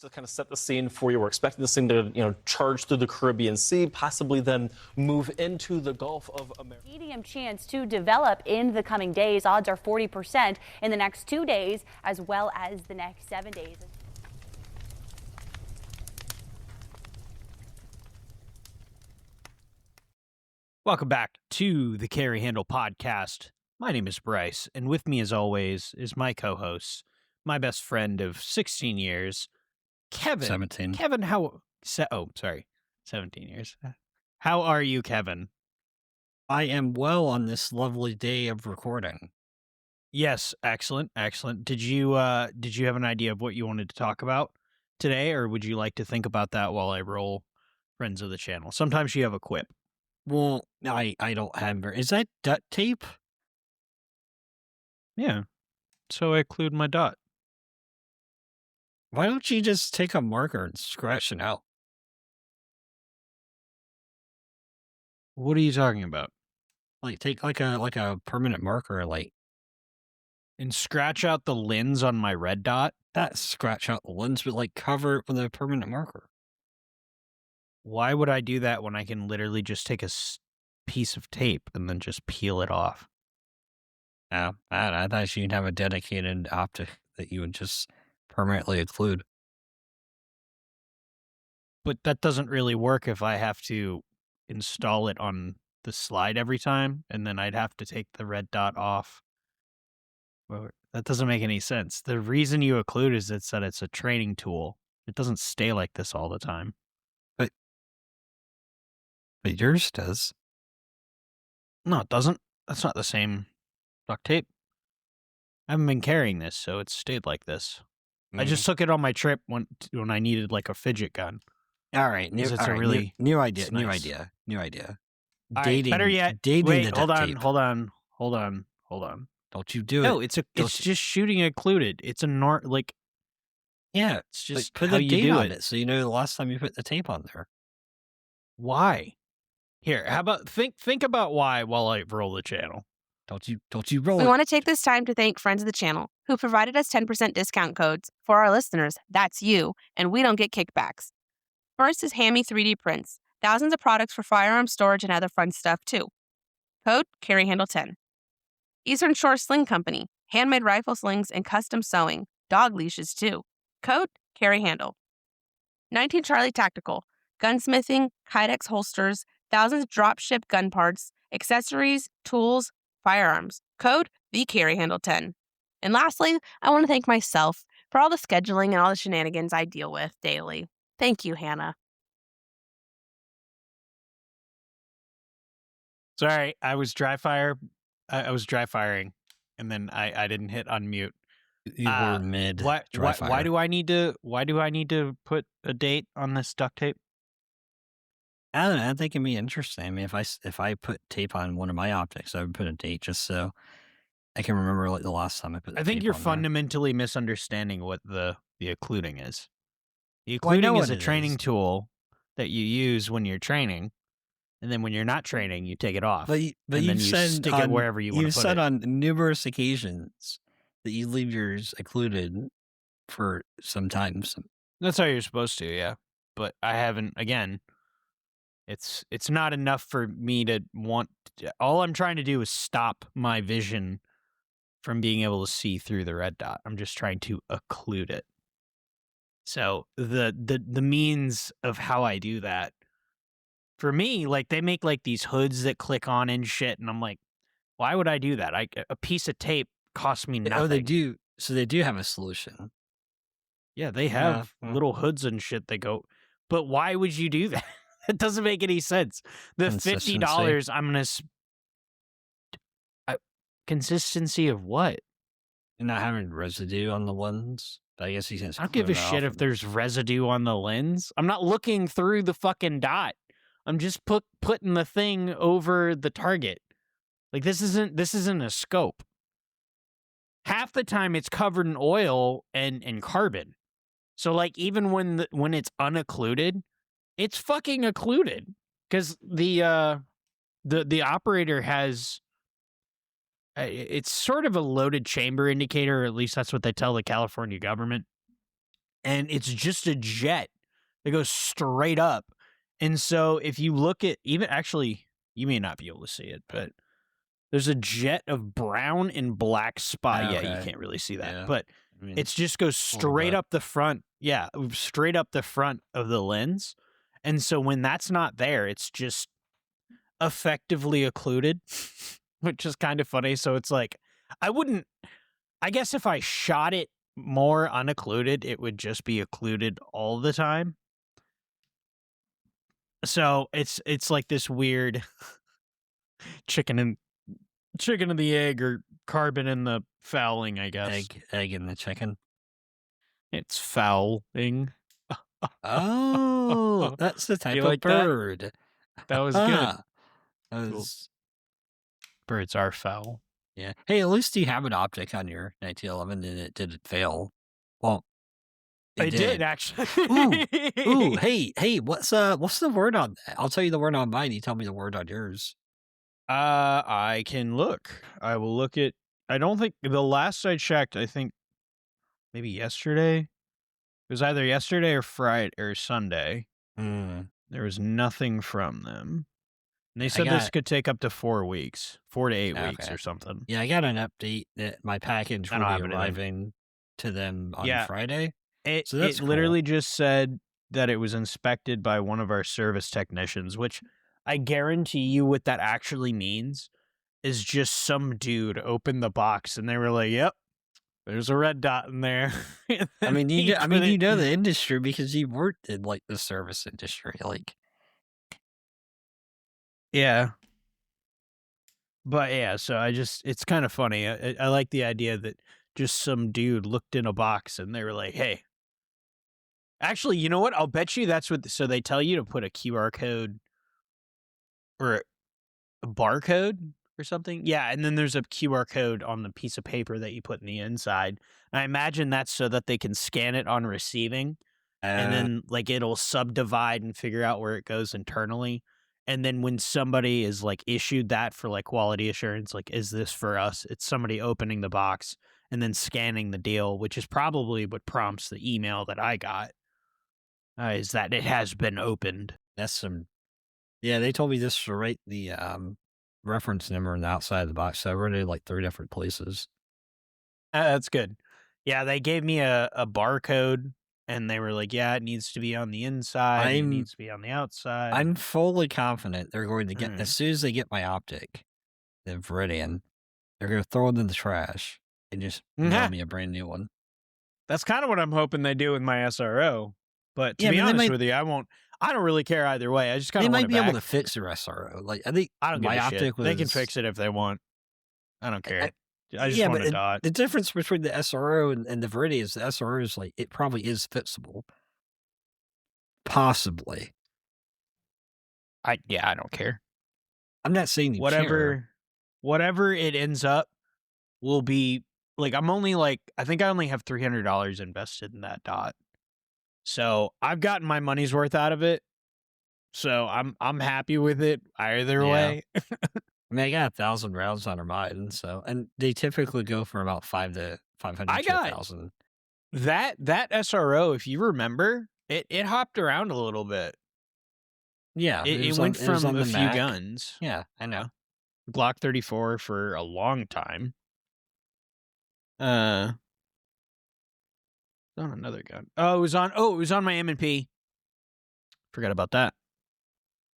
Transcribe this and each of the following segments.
To kind of set the scene for you, we're expecting this thing to, charge through the Caribbean Sea, possibly then move into the Gulf of America. Medium chance to develop in the coming days. Odds are 40% in the next 2 days, as well as the next 7 days. Welcome back to the Carry Handle Podcast. My name is Bryce, and with me, as always, is my co-host, my best friend of 16 years, Kevin. 17. Kevin, 17 years. How are you, Kevin? I am well on this lovely day of recording. Yes, excellent. Did you have an idea of what you wanted to talk about today, or would you like to think about that while I roll friends of the channel? Sometimes you have a quip. Well, I don't have... Is that duct tape? Yeah. So I glued my dot. Why don't you just take a marker and scratch it out? What are you talking about? Like, take like a permanent marker, like... And scratch out the lens on my red dot? Not scratch out the lens, but like cover it with a permanent marker. Why would I do that when I can literally just take a piece of tape and then just peel it off? Oh, I thought you'd have a dedicated optic that you would just permanently occlude. But that doesn't really work if I have to install it on the slide every time, and then I'd have to take the red dot off. Well, that doesn't make any sense. The reason you occlude is that it's a training tool. It doesn't stay like this all the time. But yours does. No, it doesn't. That's not the same duct tape. I haven't been carrying this, so it's stayed like this. I just took it on my trip when I needed like a fidget gun. All right, new idea. Nice. New idea. All Dating. Right, better yet. Dating wait, the duct tape. hold on. Don't you do it. No, it's just shooting occluded. It's a yeah, it's just put how the you date do on it. it so you know the last time you put the tape on there. Why? Here, how about think about why while I roll the channel. Don't you roll it. We want to take this time to thank friends of the channel who provided us 10% discount codes for our listeners. That's you, and we don't get kickbacks. First is Hammy 3D Prints. Thousands of products for firearm storage and other fun stuff too. Code CarryHandle10. Eastern Shore Sling Company. Handmade rifle slings and custom sewing. Dog leashes too. Code CarryHandle. 19 Charlie Tactical. Gunsmithing, Kydex holsters, thousands of drop-ship gun parts, accessories, tools, firearms. Code TheCarryHandle10. And lastly, I want to thank myself for all the scheduling and all the shenanigans I deal with daily. Thank you, Hannah. Sorry, I was dry firing, and then I didn't hit unmute. You were mid. Why do I need to put a date on this duct tape? I don't know. I think it'd be interesting. I mean, if I put tape on one of my optics, I would put a date just so I can remember like the last time I put. I think you're fundamentally misunderstanding what the occluding is. The occluding is a training tool that you use when you're training, and then when you're not training, you take it off. But you said stick it wherever you want to put it. You said on numerous occasions that you leave yours occluded for some time. That's how you're supposed to, yeah. But I haven't. Again, it's not enough for me to want. All I'm trying to do is stop my vision from being able to see through the red dot. I'm just trying to occlude it. So the means of how I do that, for me, like they make like these hoods that click on and shit, and I'm like, why would I do that? A piece of tape costs me nothing. Oh, they do. So they do have a solution. Yeah, they have little hoods and shit that go. But why would you do that? It doesn't make any sense. The $50 I'm gonna consistency of what? You're not having residue on the lens. I guess you can. I don't give a shit if there's residue on the lens. I'm not looking through the fucking dot. I'm just putting the thing over the target. Like this isn't a scope. Half the time it's covered in oil and carbon. So like even when it's unoccluded, it's fucking occluded because the operator has. It's sort of a loaded chamber indicator, or at least that's what they tell the California government. and it's just a jet that goes straight up. And so if you look at actually, you may not be able to see it, but there's a jet of brown and black spot. Yeah, you Okay. can't really see that, Yeah. but I mean, it just goes straight bit. up the front. Yeah, straight up the front of the lens. And so when that's not there, it's just effectively occluded, which is kind of funny. So it's like, I guess if I shot it more unoccluded, it would just be occluded all the time. So it's like this weird chicken and the egg, or carbon in the fouling, I guess. egg in the chicken. It's fouling. Oh, that's the type You of like that? bird. That was good. That Cool. was- Birds are foul. yeah. Hey, at least you have an optic on your 1911 and it didn't fail. Well, It did actually. Ooh, hey, what's the word on that? I'll tell you the word on mine. You tell me the word on yours. I can look. I will look at. I don't think the last I checked, I think maybe yesterday. It was either yesterday or Friday or Sunday. There was nothing from them. And they said this could take up to 4 weeks, 4 to 8 weeks Okay. or something. Yeah, I got an update that my package I will don't be have anything. arriving to them on Yeah. Friday. It, So that's it literally just said that it was inspected by one of our service technicians, which I guarantee you what that actually means is just some dude opened the box and they were like, "Yep, there's a red dot in there." I mean, you know the industry because you worked in like the service industry, like. Yeah. But yeah, so it's kind of funny. I like the idea that just some dude looked in a box and they were like, "Hey." Actually, you know what? I'll bet you that's what. So they tell you to put a QR code or a barcode or something. Yeah, and then there's a QR code on the piece of paper that you put in the inside. And I imagine that's so that they can scan it on receiving, and then like it'll subdivide and figure out where it goes internally. And then when somebody is like issued that for like quality assurance, like, is this for us? It's somebody opening the box and then scanning the deal, which is probably what prompts the email that I got. Is that it has been opened. That's some. Yeah, they told me this to write the reference number on the outside of the box. So I wrote it like 3 different places. That's good. Yeah, they gave me a barcode, and they were like, "Yeah, it needs to be on the inside. It needs to be on the outside." I'm fully confident they're going to get Alright. as soon as they get my optic, the Viridian, they're going to throw it in the trash and just mail me a brand new one. That's kind of what I'm hoping they do with my SRO. But to Yeah, be but they honest might- with you, I don't really care either way. I just kind They of want might it be able to back. fix their SRO. Like I think I don't give my a optic shit. was. They can fix it if they want. I don't care. I just yeah, want but a dot. the difference between the SRO and the Viridian is the SRO is like it probably is fixable. Possibly. I don't care. I'm not saying you care. Whatever it ends up will be like, I think I only have $300 invested in that dot. So I've gotten my money's worth out of it. So I'm happy with it either Yeah. way. I mean, I got 1,000 rounds on mine, so and they typically go for about 500 I to got- 1,000. That SRO, if you remember, it hopped around a little bit. Yeah, It was went on- it was from on a the few Mac. guns. Yeah, I know. Glock 34 for a long time. On another gun. It was on my M&P. Forgot about that.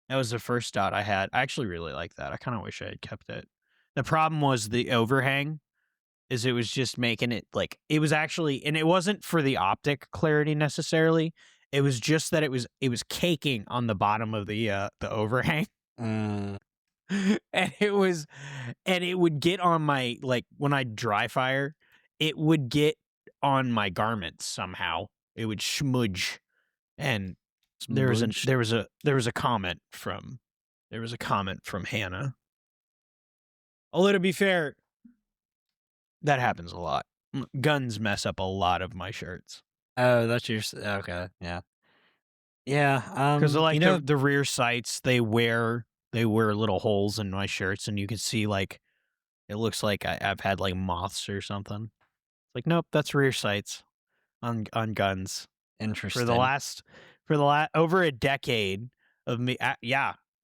That was the first dot I had. I actually really like that. I kind of wish I had kept it. The problem was the overhang, is it was just making it like, it was actually, and it wasn't for the optic clarity necessarily. It was just that it was caking on the bottom of the overhang. Mm, And it would get on my, like, when I dry fire, it would get on my garments somehow. It would smudge. And there was a comment from Hannah. Although, to be fair, that happens a lot. Guns mess up a lot of my shirts. Oh, that's your okay. Yeah, yeah. Because like you know, the rear sights, they wear little holes in my shirts, and you can see like it looks like I've had like moths or something. It's like, nope, that's rear sights. on guns Interesting. for the last over a decade of me.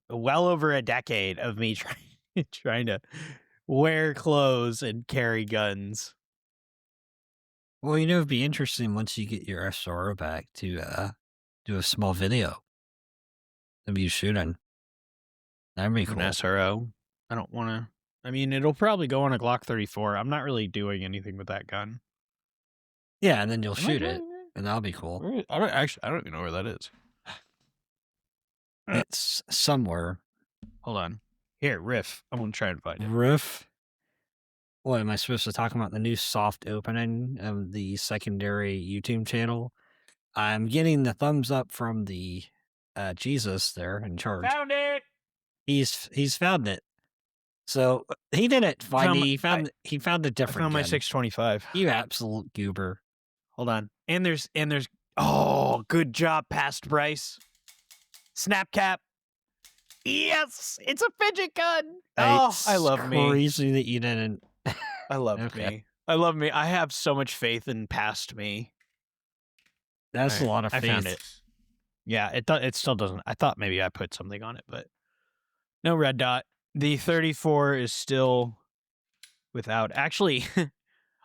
Well over a decade of me trying to wear clothes and carry guns. Well, it'd be interesting once you get your SRO back to do a small video of you shooting. That'd be cool. An SRO. I don't want to. I mean, it'll probably go on a Glock 34. I'm not really doing anything with that gun. Yeah, and then you'll Am I shoot doing it, and that'll be cool. I don't even know where that is. It's somewhere. Hold on. Here, Riff. I'm gonna try and find it. Riff. What am I supposed to talk about? The new soft opening of the secondary YouTube channel. I'm getting the thumbs up from the Jesus there in charge. Found it. He's found it. So he didn't find it. He found a I different found my gun. 625. You absolute goober. Hold on. And there's. Oh, good job, past Bryce. Snap cap. Yes, it's a fidget gun. It's I love me. crazy that you didn't. I love Okay. me. I love me. I have so much faith in past me. That's a lot of faith. I found it. Yeah, it still doesn't. I thought maybe I put something on it, but no red dot. The 34 is still without. Actually,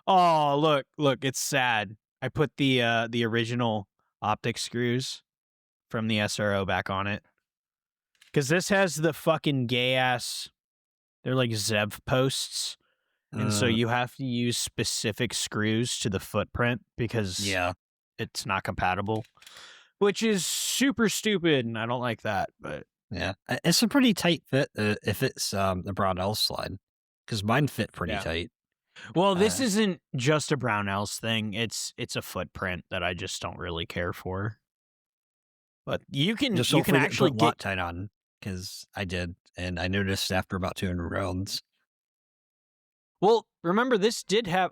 oh look, it's sad. I put the original optic screws from the SRO back on it because this has the fucking gay ass. They're like Zev posts, and so you have to use specific screws to the footprint because it's not compatible, which is super stupid, and I don't like that. But yeah, it's a pretty tight fit if it's the Brownell slide, because mine fit pretty tight. Well, this isn't just a Brownells thing. It's a footprint that I just don't really care for. But you can actually get Loctite on, because I did, and I noticed after about 200 rounds. Well, remember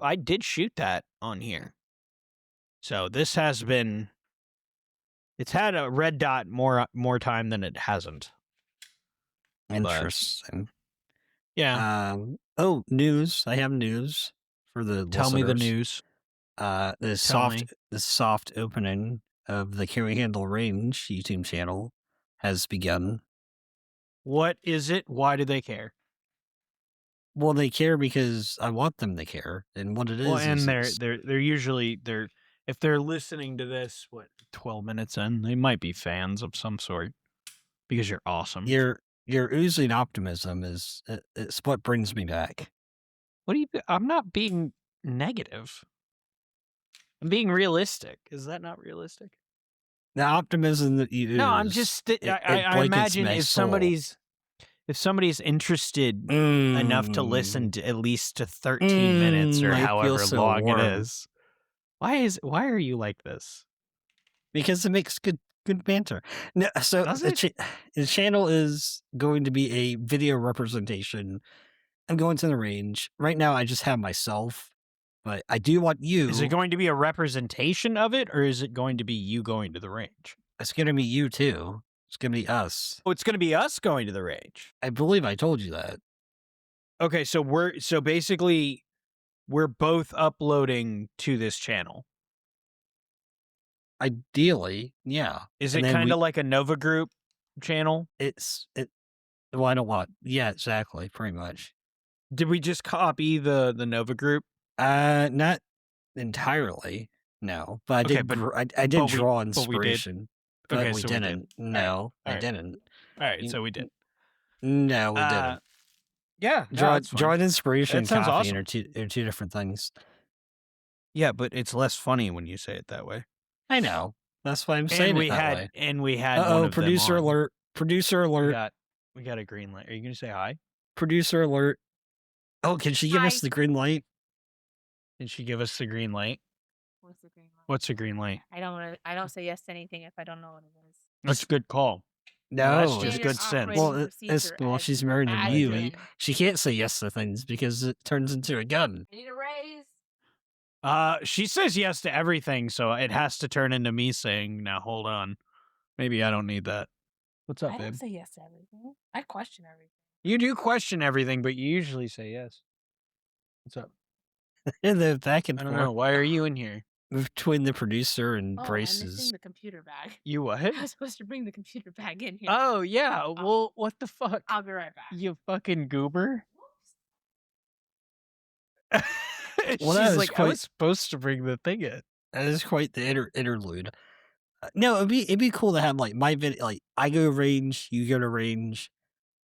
I did shoot that on here. So this has been. It's had a red dot more time than it hasn't. Interesting. But, yeah. News. I have news for the Tell listeners. me the news. The soft opening of the Carry Handle Range YouTube channel has begun. What is it? Why do they care? Well, they care because I want them to care, and what it is. Well, and they're usually if they're listening to this 12 minutes in, they might be fans of some sort because you're awesome. Your oozing optimism is it's what brings me back. I'm not being negative. I'm being realistic. Is that not realistic? The optimism that you ooze. No, I'm just. I imagine if somebody's interested enough to listen to at least to 13 minutes or however long it is. Why are you like this? Because it makes good banter. No, so the channel is going to be a video representation. I'm going to the range. Right now I just have myself, but I do want you. Is it going to be a representation of it, or is it going to be you going to the range? It's going to be you too. It's going to be us. Oh, it's going to be us going to the range. I believe I told you that. Okay, so basically we're both uploading to this channel. Ideally, yeah. Is it kind of like a Nova Group channel? Well, I don't want. Yeah, exactly. Pretty much. Did we just copy the Nova Group? Not entirely. No, but I did draw inspiration. But we didn't. No, I didn't. All right, so we did. No, we didn't. Yeah, drawing inspiration and copying awesome. are two different things. Yeah, but it's less funny when you say it that way. I know. That's why I'm saying it that way. And we had producer alert. Producer alert. We got a green light. Are you going to say hi? Producer alert. Oh, can she give us the green light? Did she give us the green light? What's the green light? What's the green light? I don't say yes to anything if I don't know what it is. That's a good call. No, that's just good sense. Well, she's married to you. She can't say yes to things because it turns into a gun. I need a raise. She says yes to everything, so it has to turn into me saying, "Now hold on, maybe I don't need that." What's up, babe? I don't say yes to everything. I question everything. You do question everything, but you usually say yes. What's up? And then back and I forth. don't know. Why are you in here? between the producer and Oh, I'm Bryce's. missing the computer bag. You what? I was supposed to bring the computer bag in here. Oh yeah. Well, what the fuck? I'll be right back. You fucking goober. Well, that She's is like, I quite- was supposed to bring the thing in. That is quite the interlude. No, it'd be cool to have like my video. Like I go to range, you go to range.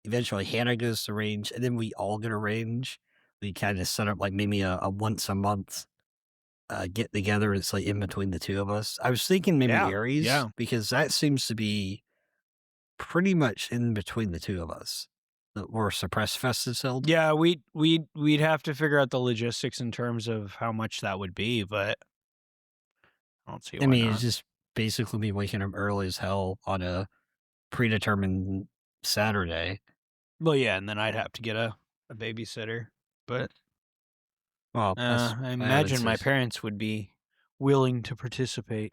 Eventually, Hannah goes to range, and then we all go to range. We kind of set up like maybe a once a month get together. It's like in between the two of us. I was thinking maybe Yeah, Aries, yeah. because that seems to be pretty much in between the two of us. Where Suppress Fest is held. Yeah, we'd have to figure out the logistics in terms of how much that would be, but I don't see why I mean, not. it's just basically me waking up early as hell on a predetermined Saturday. Well, yeah, and then I'd have to get a babysitter, but Well, I imagine my parents would be willing to participate.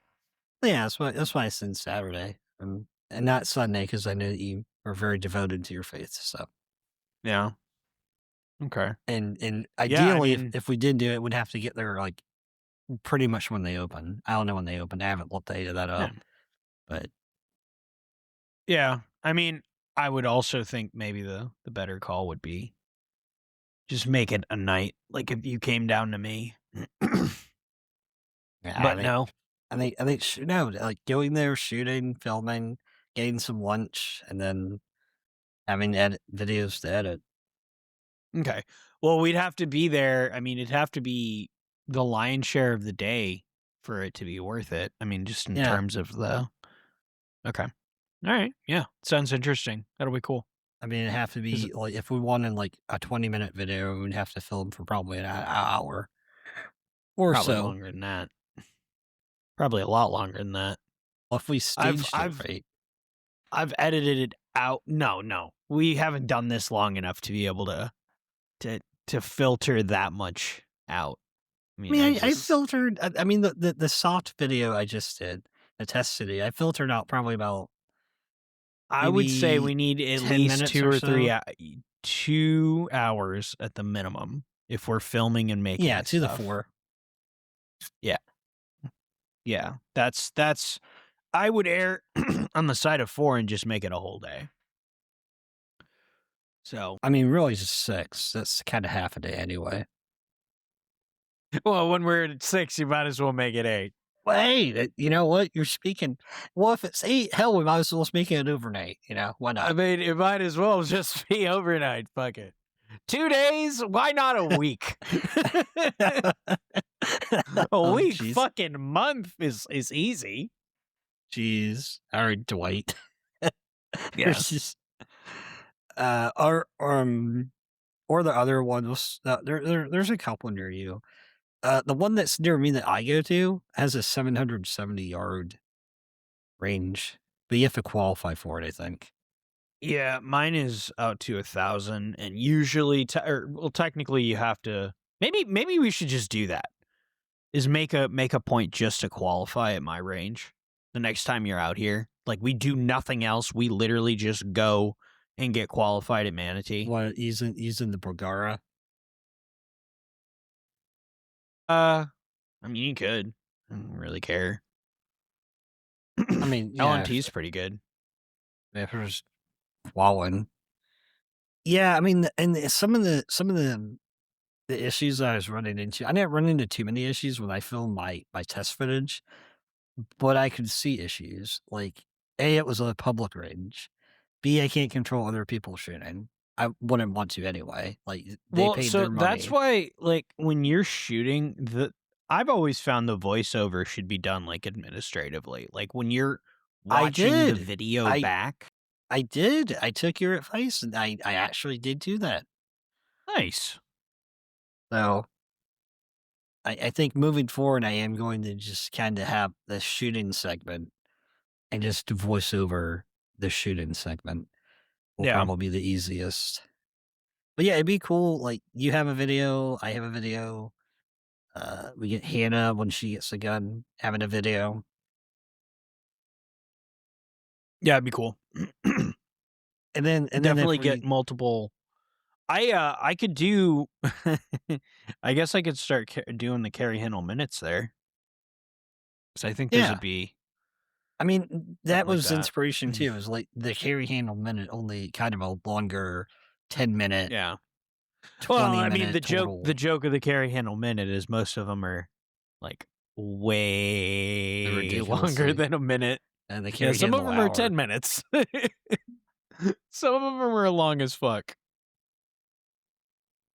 Yeah, that's why I said Saturday, and not Sunday, because I know that you are very devoted to your faith. So Yeah. Okay. and ideally, mean- if we did do it, we'd have to get there like pretty much when they open. I don't know when they open. I haven't looked any of that up, but Yeah, I mean, I would also think maybe the better call would be just make it a night. Like if you came down to me. yeah, But no. I think no, like going there, shooting, filming, getting some lunch, and then having videos to edit. Okay. Well, we'd have to be there. I mean, it'd have to be the lion's share of the day for it to be worth it. I mean, just in Yeah. terms of the. Okay. All right. Yeah. Sounds interesting. That'll be cool. I mean, it'd have to be like if we wanted like a 20-minute video, we'd have to film for probably an hour or Probably so. longer than that. Probably a lot longer than that. Well, if we staged it I've- right. I've edited it out. No. We haven't done this long enough to be able to filter that much out. I I mean, mean, I just- filtered. I mean, the soft video I just did, the test video, I filtered out probably about. I would say maybe we need at 10 least minutes 2 or or 3 so. 2 hours at the minimum if we're filming and making. Yeah, to the stuff. 4. Yeah, that's. I would err on the side of 4 and just make it a whole day. So, I mean, really, just 6. That's kind of half a day anyway. well, when we're at 6, you might as well make it 8. Well, hey, you know what? You're speaking. Well, if it's 8, hell, we might as well make it overnight. You know, why I not? mean, it might as well just be overnight. Fuck it. 2 days? Why not a week? A Oh, week, jeez. fucking month is easy. Jeez. All right, Dwight. Yes. There's just, or the other one was there's a couple near you. The one that's near me that I go to has a 770-yard range, but you have to qualify for it, I think. Yeah, mine is out to 1,000, and usually, technically, you have to. Maybe we should just do that. Is make a point just to qualify at my range. The next time you're out here, like we do nothing else. We literally just go and get qualified at Manatee. What using the Bergara? I mean, you could. I don't really care. I mean, yeah, LNT's pretty good. if there's Wallen. Yeah, I mean, and some of the issues I was running into, I didn't run into too many issues when I filmed my test footage, but I could see issues. Like, A, it was a public range. B, I can't control other people shooting. I wouldn't want to anyway. Like, they Well, paid so their money. that's why, like, when you're shooting, I've always found the voiceover should be done like administratively. Like when you're I watching the did. video back. I did. I took your advice, and I actually did do that. Nice. So, I think moving forward, I am going to just kind of have the shooting segment and just voice over the shooting segment will Yeah. probably be the easiest. But yeah, it'd be cool. Like, you have a video, I have a video. We get Hannah when she gets a gun having a video. Yeah, it'd be cool. And then Definitely if get we- multiple. I could do. I guess I could start doing the Carrie Hinnell minutes there. because I think those Yeah. would be I mean, that something like was that. inspiration too. It was like the carry handle minute, only kind of a longer 10-minute, yeah. 20 Well, I mean, minute total. the joke of the carry handle minute is most of them are like way longer ridiculously. than a minute. And the Yeah, carry some of handle them are hour. 10 minutes. Some of them are long as fuck.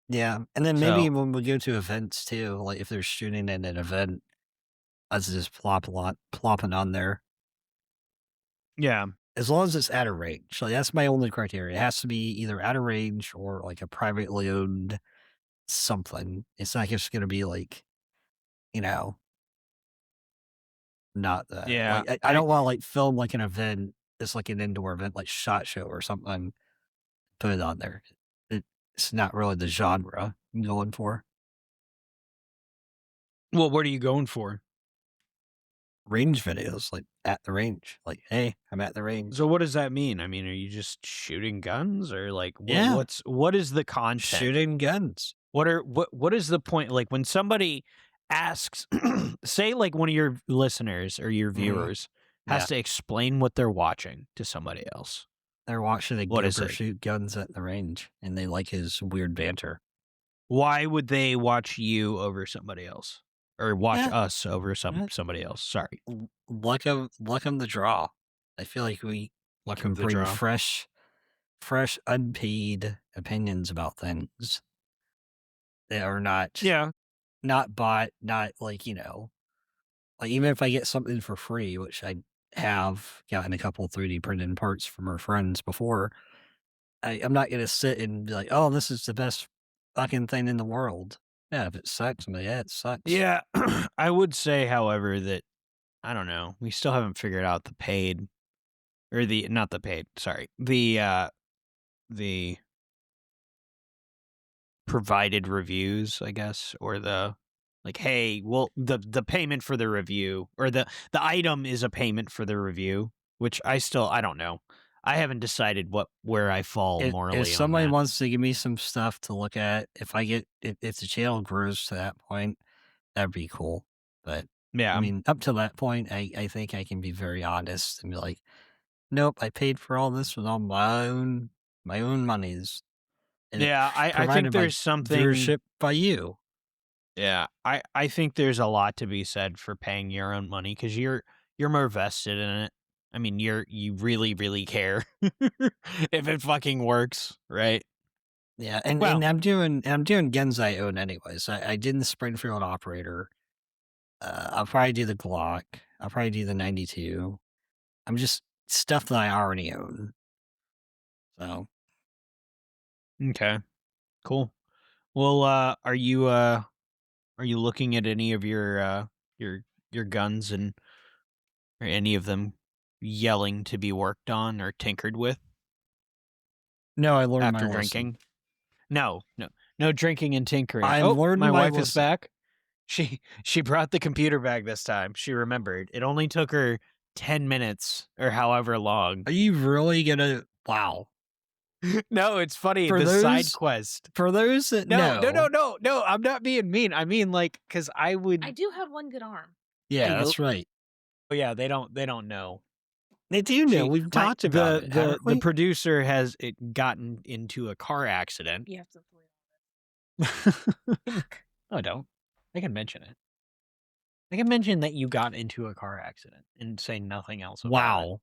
Yeah, and then maybe So- when we go to events too, like if they're shooting in an event, us just plopping on there. Yeah. As long as it's at a range. Like that's my only criteria. It has to be either at a range or like a privately owned something. It's not just gonna be like, you know, not that. Yeah, Like I don't want to like film like an event. It's like an indoor event, like SHOT Show or something. Put it on there. It's not really the genre I'm going for. Well, what are you going for? Range videos, like at the range. Like, hey, I'm at the range. So what does that mean? I mean, are you just shooting guns or like Yeah. what is the content? Shooting guns. What is the point? Like when somebody asks, say like one of your listeners or your viewers has Yeah. to explain what they're watching to somebody else. They're watching a What is gamer it? shoot guns at the range, and they like his weird banter. Why would they watch you over somebody else? Or watch Yeah. us over somebody else? Sorry. Luck of the draw. I feel like we Luck can of the bring draw. fresh, unpaid opinions about things that are not Yeah. not bought, not like, like even if I get something for free, which I have gotten a couple 3D printed parts from our friends before, I'm not going to sit and be like, oh, this is the best fucking thing in the world. Yeah, if it sucks, I'm like, yeah, it sucks. Yeah. I would say, however, that I don't know. We still haven't figured out the paid or not the paid, sorry. The provided reviews, I guess, or the like, hey, well, the payment for the review or the item is a payment for the review, which I don't know. I haven't decided where I fall morally. If somebody wants to give me some stuff to look at, if the channel grows to that point, that'd be cool. But yeah, I mean, up to that point, I think I can be very honest and be like, nope, I paid for all this with all my own monies. And yeah, I think provided by there's something viewership by you. Yeah, I think there's a lot to be said for paying your own money because you're more vested in it. I mean, you really, really care if it fucking works, right? Yeah, and Well- I'm doing guns I own anyways. I did the Springfield Operator. I'll probably do the Glock. I'll probably do the 92. I'm just stuff that I already own. So Okay, cool. Well, are you looking at any of your guns and are any of them yelling to be worked on or tinkered with no, I learned my after lesson. drinking? No drinking and tinkering. I've oh, learned my my wife is lesson. back. She brought the computer back this time. She remembered. It only took her 10 minutes or however long. Are you really gonna? Wow. No, it's funny. For the side those- quest. For those that No. I'm not being mean. I mean, like, because I would. I do have one good arm. Yeah, Hey, that's right. Oh, yeah, they don't know. They do know. We've talked about it. haven't The we? producer has gotten into a car accident. You have to. No, I don't. I can mention it. I can mention that you got into a car accident and say nothing else about it. Wow.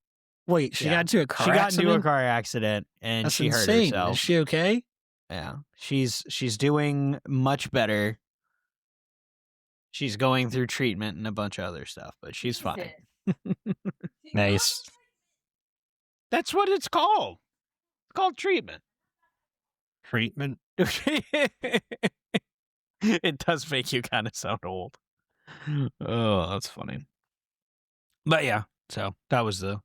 Wait, she Yeah. got into a car She got accident? into a car accident and That's she hurt insane. herself. Is she okay? Yeah, she's doing much better. She's going through treatment and a bunch of other stuff, but she's fine. Nice. That's what it's called. It's called treatment. Treatment. It does make you kind of sound old. Oh, that's funny. But yeah, so that was the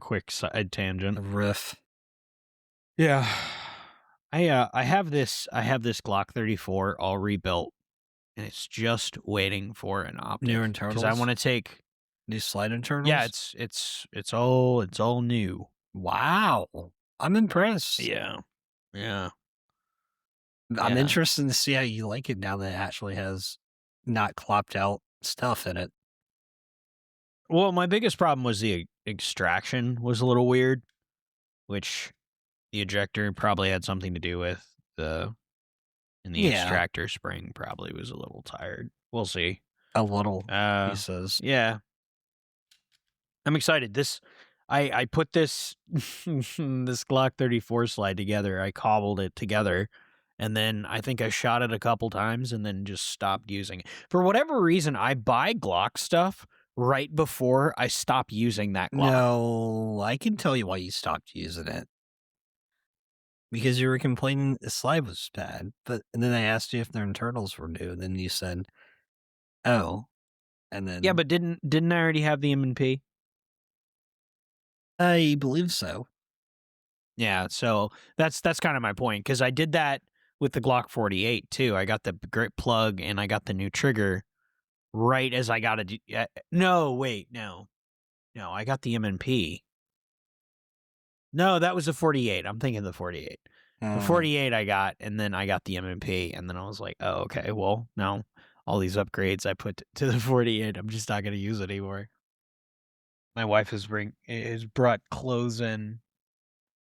quick side tangent. A riff. Yeah. I have this Glock 34 all rebuilt and it's just waiting for an optic. New internals. Because I want to take New slide internals. Yeah, it's all new. Wow. I'm impressed. Yeah. Yeah. I'm Yeah. interested to see how you like it now that it actually has not clopped out stuff in it. Well, my biggest problem was the extraction was a little weird, which the ejector probably had something to do with and the Yeah. extractor spring probably was a little tired. We'll see. A little, he Uh, says. yeah. I'm excited. I put this this Glock 34 slide together. I cobbled it together, and then I think I shot it a couple times and then just stopped using it. For whatever reason, I buy Glock stuff right before I stop using that Glock. No, I can tell you why you stopped using it. Because you were complaining the slide was bad, and then I asked you if their internals were new, and then you said, "Oh," and then Yeah, but didn't I already have the M&P? I believe so. Yeah, so that's kind of my point, because I did that with the Glock 48 too. I got the grip plug and I got the new trigger right as I got a. No, I got the M&P. No, that was the 48. I'm thinking the 48. The 48 I got, and then I got the M&P, and then I was like, oh, okay, well, now all these upgrades I put to the 48, I'm just not going to use it anymore. My wife has brought clothes in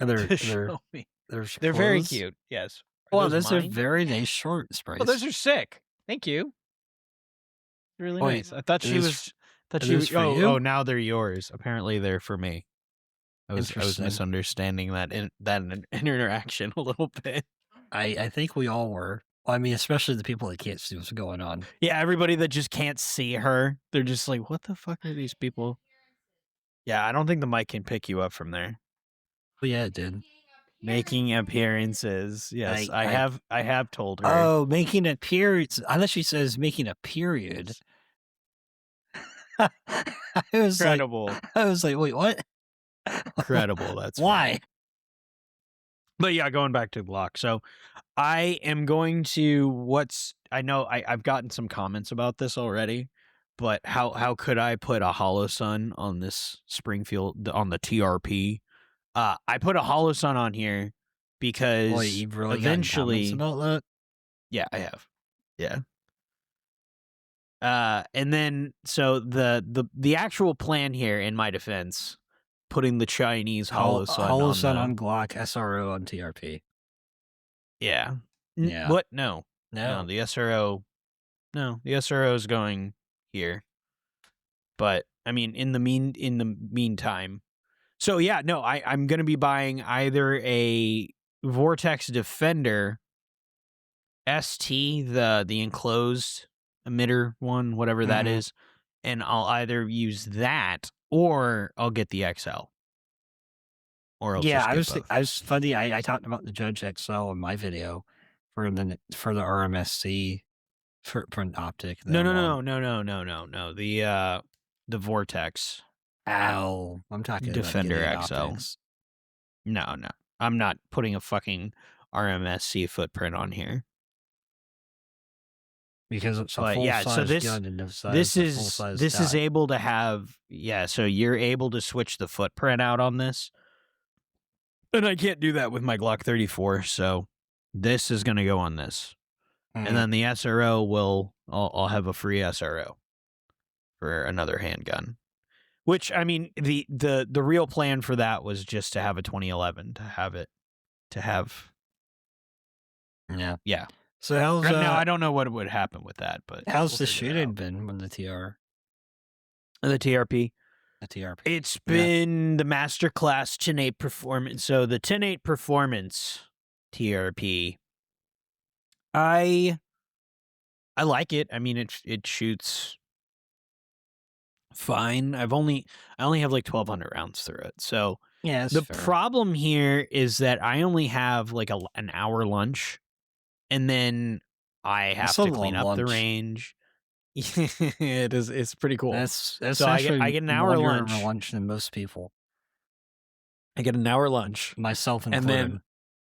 to show me. They're very cute, yes. Well, those are very nice shorts, Bryce. Oh, those are sick. Thank you. Really nice. I thought she was. Oh, now they're yours. Apparently, they're for me. I was misunderstanding that interaction a little bit. I think we all were. Well, I mean, especially the people that can't see what's going on. Yeah, everybody that just can't see her, they're just like, what the fuck are these people? Yeah, I don't think the mic can pick you up from there. Well, yeah, it did. Making appearances. Yes, I have told her. Oh, making appearance. I thought she says making a period. I was Incredible. I was like, wait, what? Incredible. That's why. Funny. But yeah, going back to Glock. So I am going to I know I've gotten some comments about this already, but how could I put a hollow sun on this Springfield on the TRP? I put a hollow sun on here because Boy, you've really eventually about that? Yeah, I have. Yeah. And then so the actual plan here, in my defense, putting the Chinese hollow sun on Glock, SRO on TRP. Yeah. Yeah. What? No. The SRO. No, the SRO is going here. But I mean, in the meantime. So yeah, no, I'm gonna be buying either a Vortex Defender ST, the enclosed emitter one, whatever that is, and I'll either use that or I'll get the XL. Or I'll I both. was funny. I talked about the Judge XL in my video for the RMSC footprint optic. No. The Vortex. Ow! I'm talking Defender about XL. optics. No. I'm not putting a fucking RMSC footprint on here. Because it's a full-size gun and this is able to have so you're able to switch the footprint out on this. And I can't do that with my Glock 34, so this is going to go on this. And then the SRO I'll have a free SRO for another handgun. Which, I mean, the real plan for that was just to have a 2011, Yeah. So how's now I don't know what would happen with that, but how's the shooting been with the TR? The TRP? The TRP. It's been the Masterclass 10.8 Performance. So the 10.8 Performance TRP, I like it. I mean, it shoots fine. I only have like 1,200 rounds through it. So yeah, the problem here is that I only have like an hour lunch, and then I have to clean up the range. It is. It's pretty cool. That's so I get an hour lunch than most people. I get an hour lunch, myself included. And then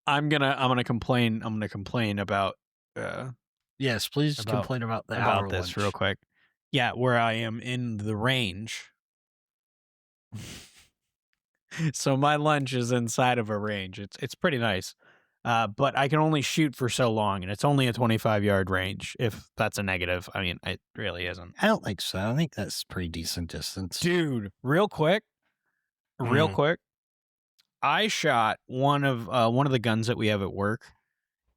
I'm gonna complain. I'm gonna complain about. Yes, please complain about the about hour this lunch. real quick. Yeah, where I am in the range. So my lunch is inside of a range. It's pretty nice. But I can only shoot for so long, and it's only a 25-yard range. If that's a negative, I mean, it really isn't. I don't think so. I think that's pretty decent distance. Dude, real quick, I shot one of the guns that we have at work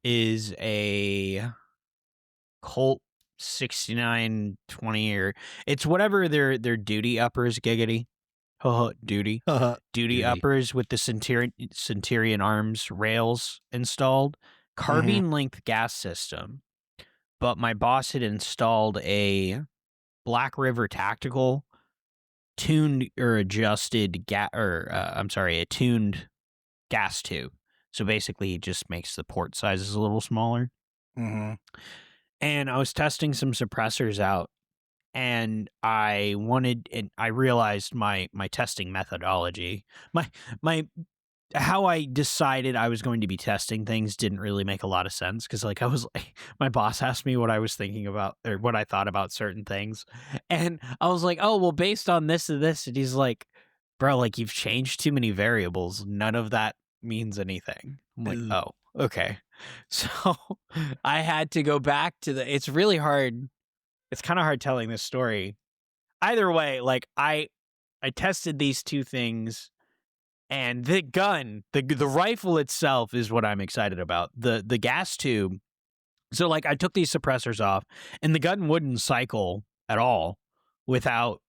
is a Colt 6920, or it's whatever their duty uppers, giggity. Duty Duty. uppers with the Centurion arms rails installed, carbine length gas system. But my boss had installed a Black River Tactical tuned or adjusted a tuned gas tube. So basically, it just makes the port sizes a little smaller. Mm-hmm. And I was testing some suppressors out, and I realized my testing methodology, my how I decided I was going to be testing things didn't really make a lot of sense, because like I was like, my boss asked me what I was thinking about or what I thought about certain things, and I was like, oh well, based on this and this, and he's like, bro, like you've changed too many variables, none of that means anything. I'm like, oh, okay. So I had to go back to it's really hard. It's kind of hard telling this story. Either way, like I tested these two things, and the gun, the rifle itself is what I'm excited about. The gas tube. So like I took these suppressors off, and the gun wouldn't cycle at all without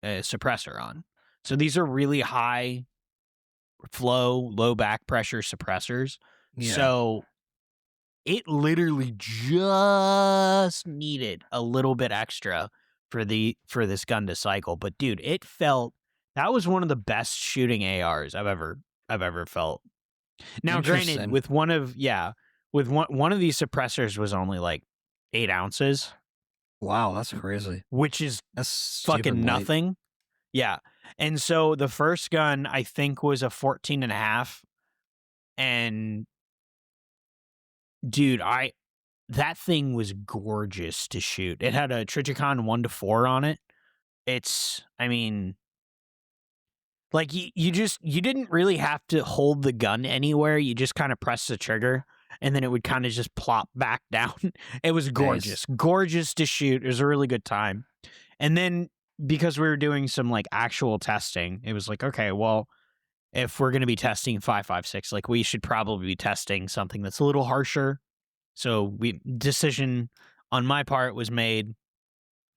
a suppressor on. So these are really high flow, low back pressure suppressors. Yeah. So it literally just needed a little bit extra for this gun to cycle. But dude, that was one of the best shooting ARs I've ever felt. Now, granted, with one of these suppressors was only like 8 ounces. Wow, that's crazy. Which is that's fucking nothing. Yeah. And so the first gun I think was a 14.5, and dude, that thing was gorgeous to shoot. It had a Trijicon 1-4 on it. I mean, like you didn't really have to hold the gun anywhere. You just kind of press the trigger, and then it would kind of just plop back down. It was gorgeous, gorgeous to shoot. It was a really good time. And then because we were doing some like actual testing, it was like, okay, well, if we're going to be testing 5.56, like we should probably be testing something that's a little harsher. So decision on my part was made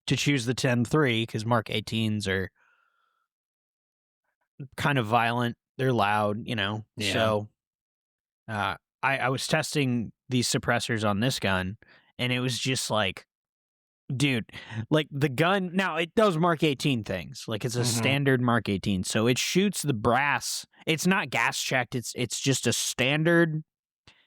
to choose the 10.3 because Mark 18s are kind of violent. They're loud, you know. Yeah. So I was testing these suppressors on this gun, and it was just like, dude, like the gun, now it does Mark 18 things. Like it's a standard Mark 18. So it shoots the brass. It's not gas checked. It's just a standard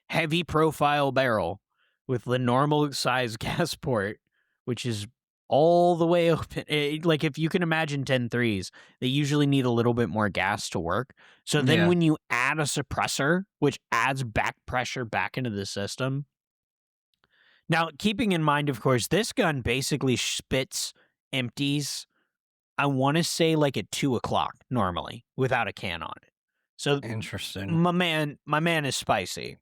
heavy profile barrel with the normal size gas port, which is all the way open. Like if you can imagine 10.3s, they usually need a little bit more gas to work. So then when you add a suppressor, which adds back pressure back into the system. Now, keeping in mind, of course, this gun basically spits empties, I want to say like at 2 o'clock normally without a can on it. So interesting. My man is spicy.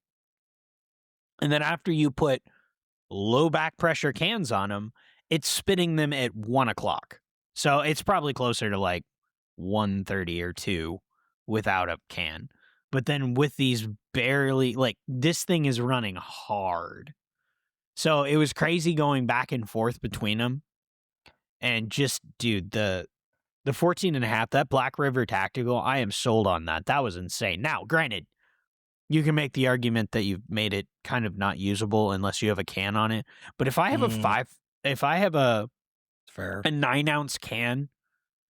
And then after you put low back pressure cans on them, it's spitting them at 1 o'clock. So it's probably closer to like 1:30 or 2 without a can. But then with these barely, like this thing is running hard. So it was crazy going back and forth between them. And just, dude, the 14.5, that Black River Tactical, I am sold on that. That was insane. Now, granted, you can make the argument that you've made it kind of not usable unless you have a can on it. But if I have a 9-ounce can,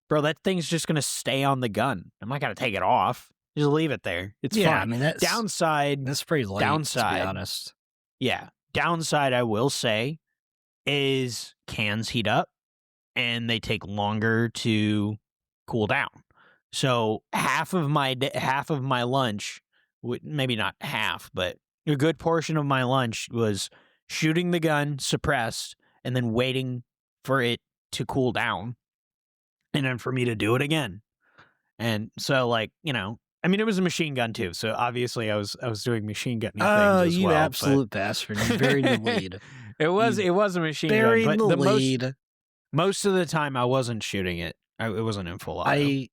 bro, that thing's just going to stay on the gun. I'm not going to take it off. Just leave it there. It's fine. I mean, that's pretty light, downside, to be honest. Yeah. Downside, I will say, is cans heat up and they take longer to cool down. So half of my lunch, maybe not half, but a good portion of my lunch was shooting the gun suppressed and then waiting for it to cool down and then for me to do it again. And so, like, you know, I mean, it was a machine gun too, so obviously I was doing machine gunning Oh, things as you well. absolute bastard! You buried the lead. It was You a machine gun, Buried but the the lead. most of the time I wasn't shooting it. It wasn't in full auto.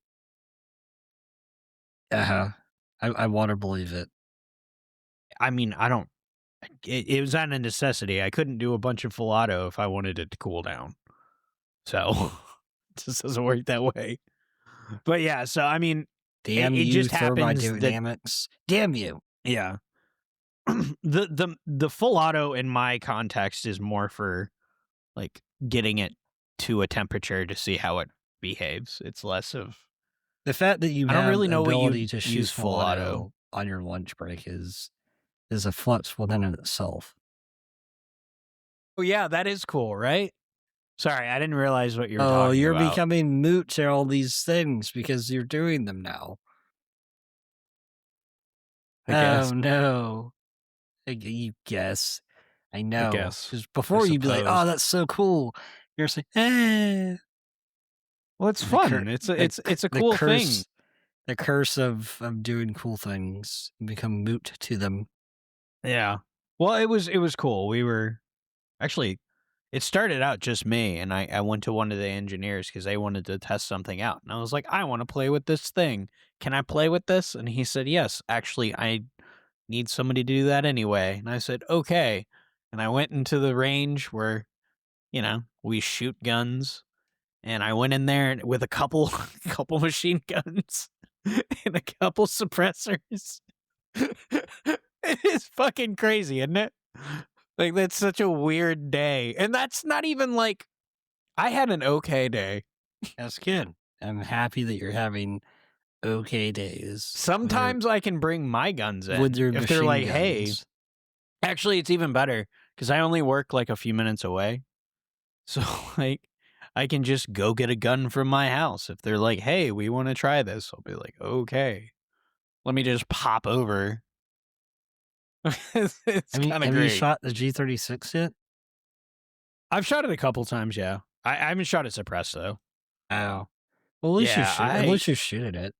I want to believe it. I mean, I don't. It was out of necessity. I couldn't do a bunch of full auto if I wanted it to cool down. So it just doesn't work that way. But yeah, so I mean, Damn it you, just happens that thermodynamics. Damn you. yeah, the full auto in my context is more for like getting it to a temperature to see how it behaves. It's less of The fact that you I have don't really know what you ability to shoot use full auto on your lunch break is a flex within itself. Oh yeah, that is cool, right? Sorry, I didn't realize what you were talking Oh, you're about. becoming moot to all these things because you're doing them now. I guess. Oh no. You guess. I know. guess. Because before you'd be like, suppose. "Oh, that's so cool." You're saying, "Eh." Well, it's The fun. cur- It's a the cool thing. curse, The curse of doing cool things become moot to them. Yeah. Well, it was cool. We were actually it started out just me, and I went to one of the engineers because they wanted to test something out, and I was like, I want to play with this thing. Can I play with this? And he said, yes. Actually, I need somebody to do that anyway. And I said, okay. And I went into the range where, we shoot guns. And I went in there with a couple machine guns and a couple suppressors. It is fucking crazy, isn't it? Like, that's such a weird day. And that's not even like, I had an okay day. That's good. I'm happy that you're having okay days. Sometimes I can bring my guns in. With your if they're machine like, guns. hey, actually, it's even better because I only work like a few minutes away. So, like, I can just go get a gun from my house. If they're like, hey, we want to try this, I'll be like, okay. Let me just pop over. It's kind of Have great. you shot the G36 yet? I've shot it a couple times, yeah. I haven't shot it suppressed, though. Oh. Well, at least Yeah, you're shooting it.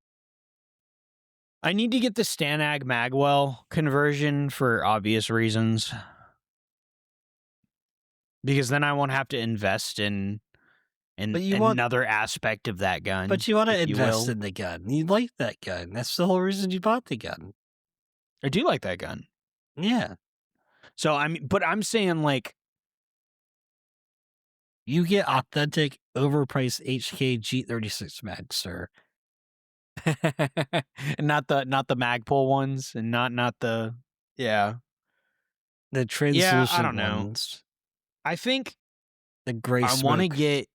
I need to get the Stanag Magwell conversion for obvious reasons. Because then I won't have to invest in another aspect of that gun. But you want to invest will. in the gun. You like that gun. That's the whole reason you bought the gun. I do like that gun. Yeah. So I'm saying like you get authentic, overpriced HK G36 mag, sir. not the Magpul ones, and not the the translucent I don't know. ones. I think the gray. I want to get.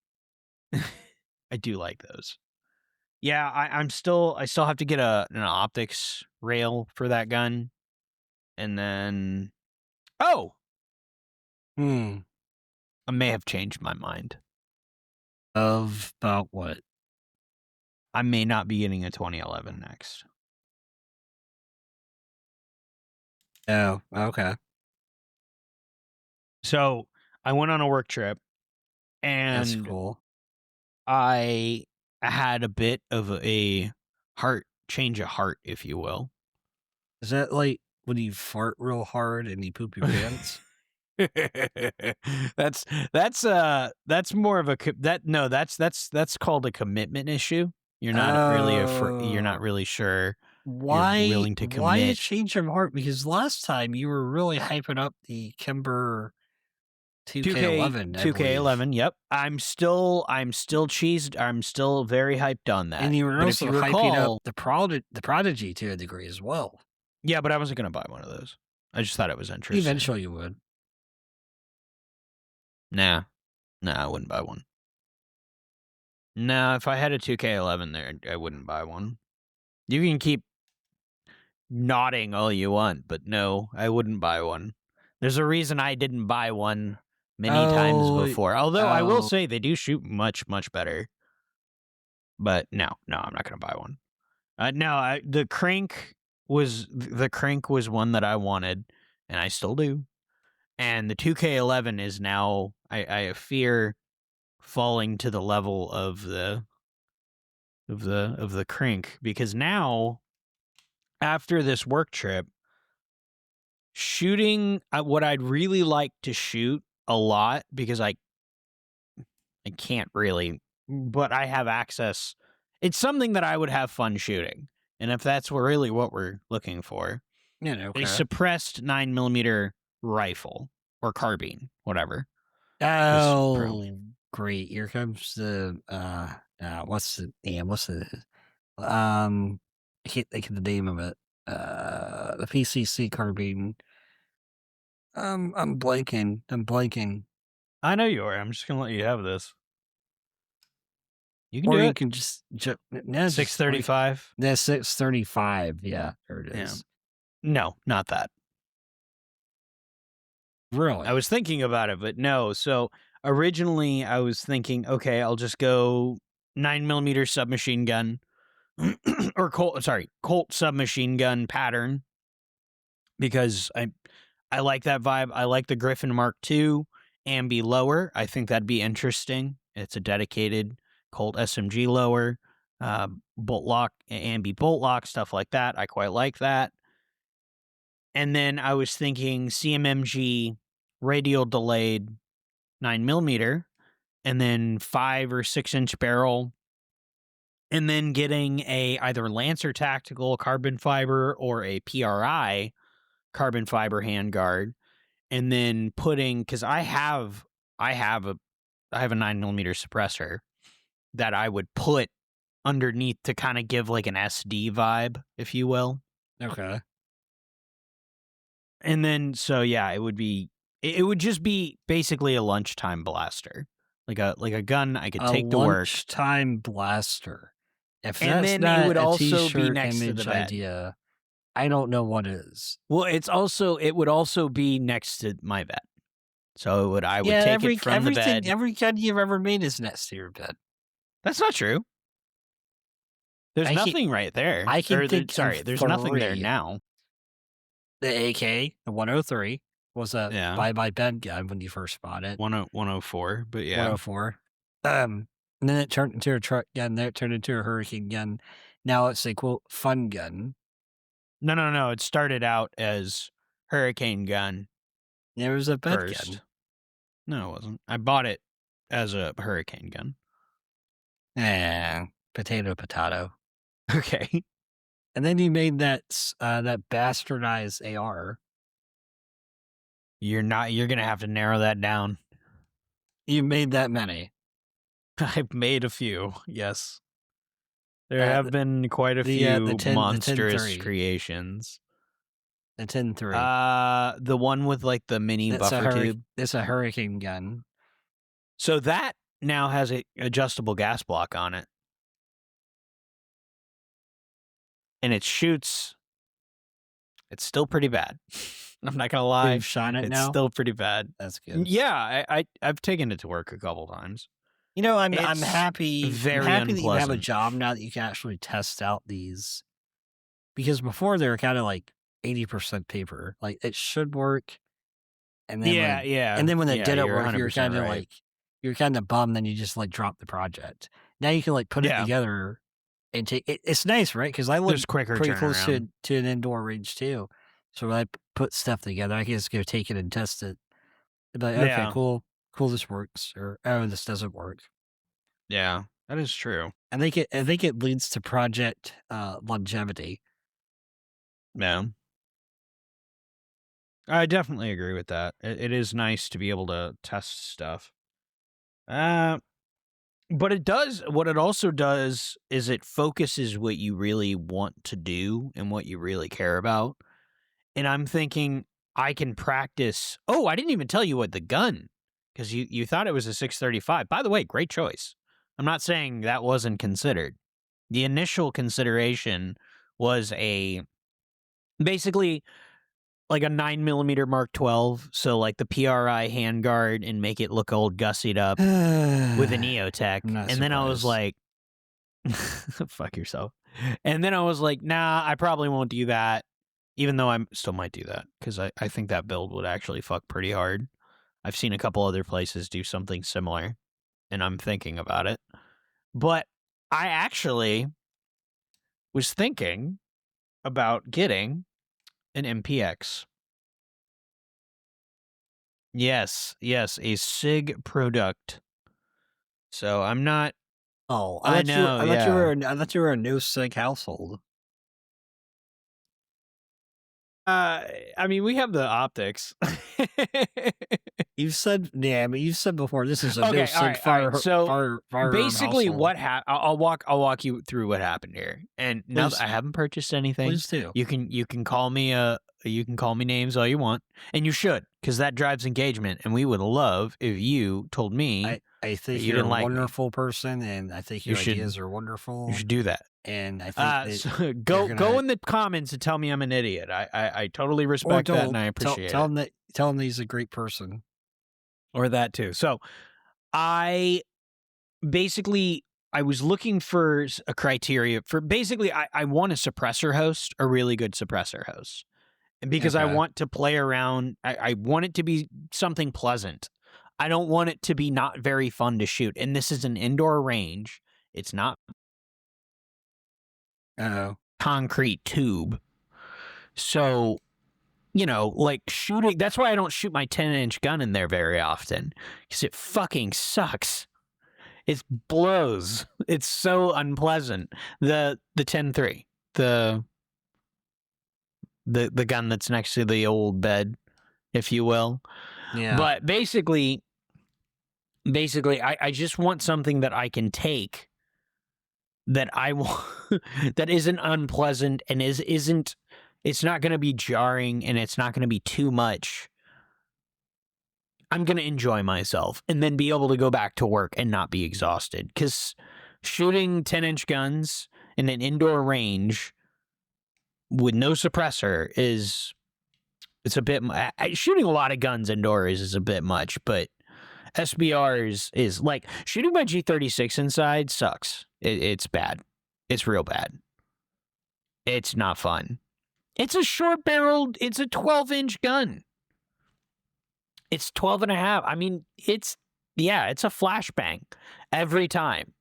I do like those. Yeah, I still have to get an optics rail for that gun, and then I may have changed my mind. About what? I may not be getting a 2011 next. Oh, okay. So I went on a work trip, and that's cool. I had a bit of a change of heart, if you will. Is that like when you fart real hard and you poop your pants? that's more of that's called a commitment issue. You're not really sure. Why you're willing to commit. Why a change of heart? Because last time you were really hyping up the Kimber 2K11. 2K11. Yep. I'm still cheesed. I'm still very hyped on that. And you were also hyping up the Prodigy to a degree as well. Yeah, but I wasn't going to buy one of those. I just thought it was interesting. Eventually you would. Nah, I wouldn't buy one. Nah, if I had a 2K11 there, I wouldn't buy one. You can keep nodding all you want, but no, I wouldn't buy one. There's a reason I didn't buy one many times before. Although I will say they do shoot much, much better. But no, I'm not going to buy one. The crank was one that I wanted, and I still do. And the 2K11 is now, I fear, falling to the level of the crank, because now after this work trip, shooting what I'd really like to shoot a lot, because I can't really, but I have access. It's something that I would have fun shooting. And if that's really what we're looking for, a suppressed 9mm rifle or carbine, whatever. Oh, great! Here comes the what's the I can't think of the name of it. The PCC carbine. I'm blanking. I know you are. I'm just gonna let you have this. You can Or do you it. can just 635. That's 635. Yeah, there it is. No, not that. Really? I was thinking about it, but no. So originally I was thinking, okay, I'll just go 9mm submachine gun or Colt submachine gun pattern, because I like that vibe. I like the Griffin Mark II ambi lower. I think that'd be interesting. It's a dedicated Colt SMG lower, bolt lock, ambi bolt lock, stuff like that. I quite like that. And then I was thinking CMMG radial delayed 9mm, and then 5 or 6 inch barrel, and then getting a either Lancer Tactical carbon fiber or a PRI carbon fiber handguard, and then putting, because I have a 9mm suppressor that I would put underneath to kind of give like an SD vibe, if you will. Okay. And then, so yeah, it would just be basically a lunchtime blaster, like a gun I could take to work. Lunchtime blaster. If And that's then not it would a also be t-shirt next to the image bed. idea, I don't know what is. Well, it would also be next to my bed. So I would take it from the bed. Every gun you've ever made is next to your bed. That's not true. There's nothing right there. There's nothing there now. The AK, the 103, was a by my bed gun when you first bought it. 104, but yeah. 104. And then it turned into a truck gun. Then it turned into a hurricane gun. Now it's a quote fun gun. No. It started out as hurricane gun. There was a bed first. gun. No, it wasn't. I bought it as a hurricane gun. Potato. Okay. And then you made that bastardized AR. You're gonna have to narrow that down. You made that many. I've made a few, yes. There have been quite a few monstrous creations. The 10-3. The one with like the mini buffer tube. It's a hurricane gun. So that now has a adjustable gas block on it. And it shoots. It's still pretty bad. I'm not gonna lie. You've shot it now? It's still pretty bad. That's good. Yeah, I've taken it to work a couple times. You know, I'm happy. Very I'm happy unpleasant. that you have a job now that you can actually test out these. Because before they were kind of like 80% paper. Like it should work. And then And then when it didn't work, you're kind of like you're kind of bummed. Then you just like drop the project. Now you can like put it together and take it. It's nice, right? Because I live pretty close to an indoor range too. So when I put stuff together, I can just go take it and test it. Be like, okay, cool, this works, or oh, this doesn't work. Yeah, that is true. I think it leads to project longevity. Yeah, I definitely agree with that. It is nice to be able to test stuff. But it does, what it also does is it focuses what you really want to do and what you really care about. And I'm thinking I can practice. Oh, I didn't even tell you what the gun, because you thought it was a 635. By the way, great choice. I'm not saying that wasn't considered. The initial consideration was basically like a 9mm Mark 12. So like the PRI handguard and make it look old gussied up with an EOTech. And then I was like, fuck yourself. And then I was like, nah, I probably won't do that. Even though I still might do that, because I think that build would actually fuck pretty hard. I've seen a couple other places do something similar, and I'm thinking about it. But I actually was thinking about getting an MPX. Yes, a SIG product. So I'm not. Oh, I know. I thought you were a no sig household. I mean, we have the optics. You've said before this is a no Okay, sig all right. So firearm basically, household. what happened? I'll walk you through what happened here. And now Please that I haven't purchased anything, Please do. you can call me names all you want, and you should, because that drives engagement. And we would love if you told me I think you you're didn't a like me. wonderful person, and I think You your should- ideas are wonderful. You should do that. And I think that So go in the comments and tell me I'm an idiot. I totally respect that, and I appreciate tell it. tell him that he's a great person. Or that too. So I was looking for a criteria for I want a suppressor host, a really good suppressor host. And because I Okay. want to play around, I want it to be something pleasant. I don't want it to be not very fun to shoot. And this is an indoor range. It's not concrete tube. So, like shooting, that's why I don't shoot my 10-inch gun in there very often, because it fucking sucks. It blows. It's so unpleasant. The 10-3, the gun that's next to the old bed, if you will. Yeah. But basically, I just want something that I can take that I want that isn't unpleasant and isn't. It's not going to be jarring, and it's not going to be too much. I'm going to enjoy myself and then be able to go back to work and not be exhausted. Because shooting 10-inch guns in an indoor range with no suppressor it's a bit. Shooting a lot of guns indoors is a bit much, but SBR is like shooting my G36 inside sucks. It's bad. It's real bad. It's not fun. It's a short-barreled, it's a 12-inch gun. It's 12 and a half. I mean, it's a flashbang every time.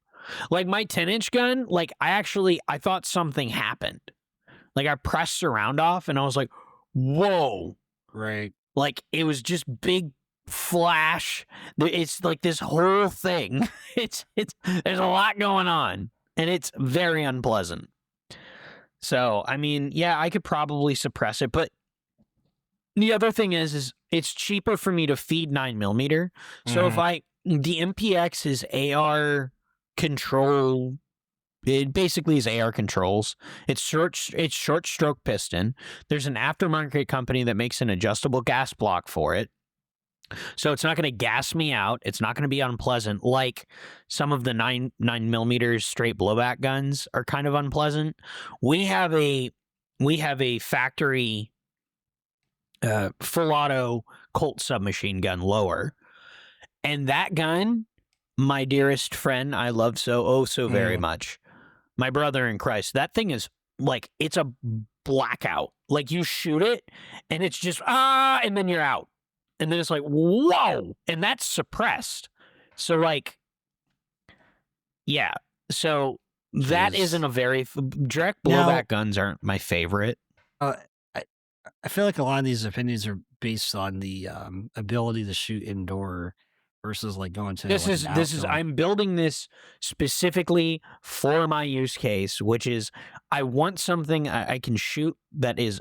Like my 10-inch gun, like I thought something happened. Like I pressed surround off and I was like, whoa. Right. Like it was just big flash. It's like this whole thing. It's there's a lot going on and it's very unpleasant. So, I mean, yeah, I could probably suppress it, but the other thing is it's cheaper for me to feed 9mm. So if the MPX is AR control, it basically is AR controls. It's short stroke piston. There's an aftermarket company that makes an adjustable gas block for it. So it's not going to gas me out. It's not going to be unpleasant like some of the 9mm straight blowback guns are kind of unpleasant. We have a factory full auto Colt submachine gun lower, and that gun, my dearest friend, I love so very much. My brother in Christ, that thing is like it's a blackout. Like you shoot it, and it's just and then you're out. And then it's like, whoa, and that's suppressed. So like, yeah. So that isn't a very direct blowback guns aren't my favorite. I feel like a lot of these opinions are based on the ability to shoot indoor versus like going to This is I'm building this specifically for my use case, which is I want something I can shoot that is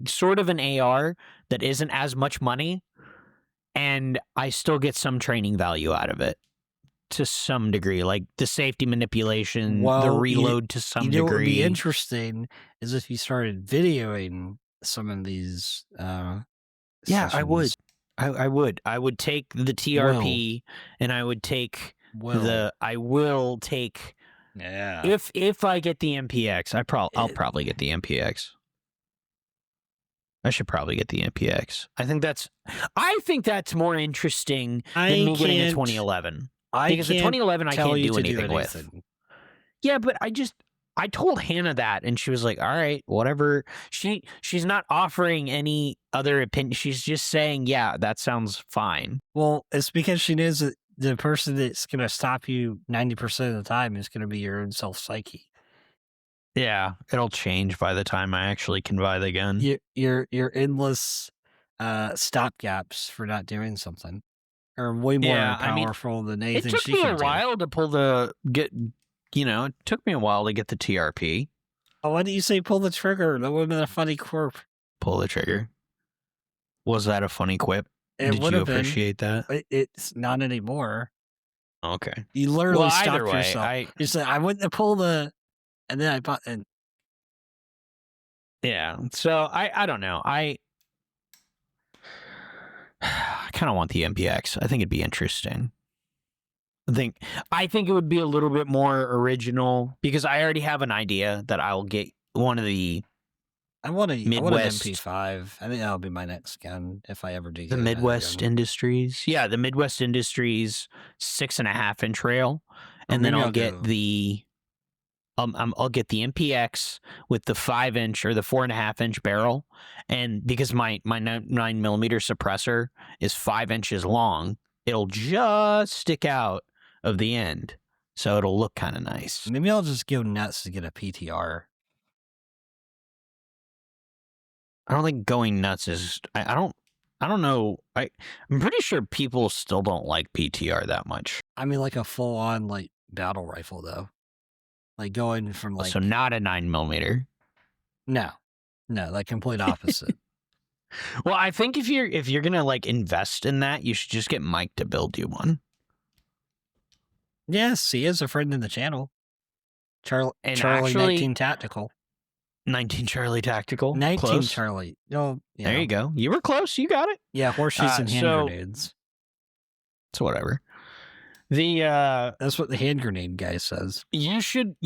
sort of an AR that isn't as much money, and I still get some training value out of it to some degree, like the safety manipulation, the reload to some degree. What would be interesting is if you started videoing some of these. Yeah, sessions. I would. I would take the TRP and I would take I will take. Yeah. If I get the MPX, I'll probably get the MPX. I should probably get the MPX. I think that's more interesting than me getting a 2011. Because the 2011 I can't do anything with. Yeah, but I told Hannah that, and she was like, "All right, whatever." She's not offering any other opinion. She's just saying, "Yeah, that sounds fine." Well, it's because she knows that the person that's going to stop you 90% of the time is going to be your own self psyche. Yeah, it'll change by the time I actually can buy the gun. Your endless stopgaps for not doing something are way more powerful than It anything took she me can a while to pull it took me a while to get the TRP. Oh, why didn't you say pull the trigger? That would have been a funny quirk. Pull the trigger. Was that a funny quip? Did you appreciate that? It's not anymore. Okay. You literally Well, stopped either way, yourself. You said, I went to pull the... And then I bought... And... Yeah. So, I don't know. I kind of want the MPX. I think it'd be interesting. I think it would be a little bit more original because I already have an idea that I'll get one of the I want an Midwest MP5. I think that'll be my next gun if I ever do. the Midwest Industries. Yeah, the Midwest Industries 6.5-inch rail, and then I'll get the I'll get the MPX with the 5-inch or the 4.5-inch barrel, and because my 9mm suppressor is 5 inches long, it'll just stick out of the end, so it'll look kind of nice. Maybe I'll just go nuts to get a PTR. I don't think going nuts is. I don't know. I'm pretty sure people still don't like PTR that much. I mean, like a full-on like battle rifle though. Like going from like... So not a 9mm. No, like complete opposite. Well, I think if you're gonna like invest in that, you should just get Mike to build you one. Yes, he is a friend in the channel. Charlie actually, 19 Tactical. 19 Charlie Tactical. 19 Close. Charlie. Oh, there you go. You were close. You got it. Yeah, horseshoes and hand grenades. It's whatever. That's what the hand grenade guy says. You should